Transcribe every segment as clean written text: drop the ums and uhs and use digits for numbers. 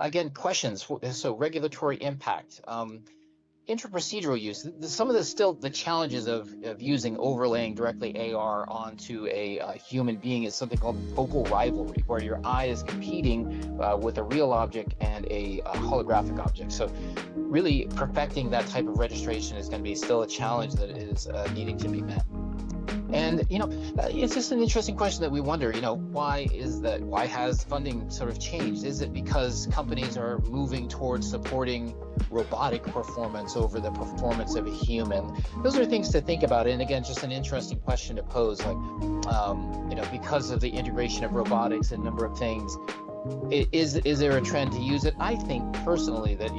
Again, questions. So regulatory impact. Interprocedural use. Some of the challenges of using overlaying directly AR onto a human being is something called focal rivalry, where your eye is competing with a real object and a holographic object. So really perfecting that type of registration is going to be still a challenge that is needing to be met. And it's just an interesting question that we wonder, why has funding sort of changed? Is it because companies are moving towards supporting robotic performance over the performance of a human? Those are things to think about. And again, just an interesting question to pose, like, because of the integration of robotics and a number of things, is there a trend to use it? I think personally that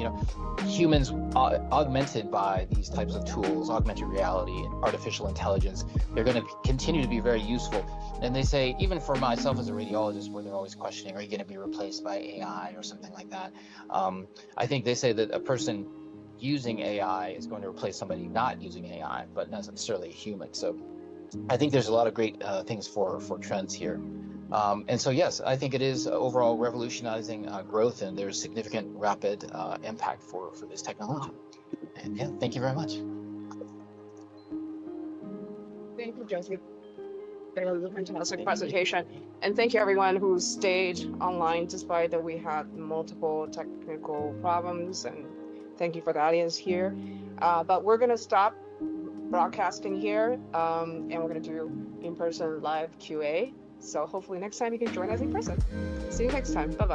humans augmented by these types of tools, augmented reality and artificial intelligence, they're going to continue to be very useful. And they say, even for myself as a radiologist, where they're always questioning, are you going to be replaced by AI or something like that? I think they say that a person using AI is going to replace somebody not using AI, but not necessarily a human. So I think there's a lot of great things for trends here. And so, yes, I think it is overall revolutionizing growth, and there's significant rapid impact for this technology. And yeah, thank you very much. Thank you, Jesse. That was a fantastic presentation. And thank you everyone who stayed online despite that we had multiple technical problems. And thank you for the audience here. But we're going to stop broadcasting here, and we're going to do in-person live QA. So hopefully next time you can join us in person. See you next time. Bye-bye.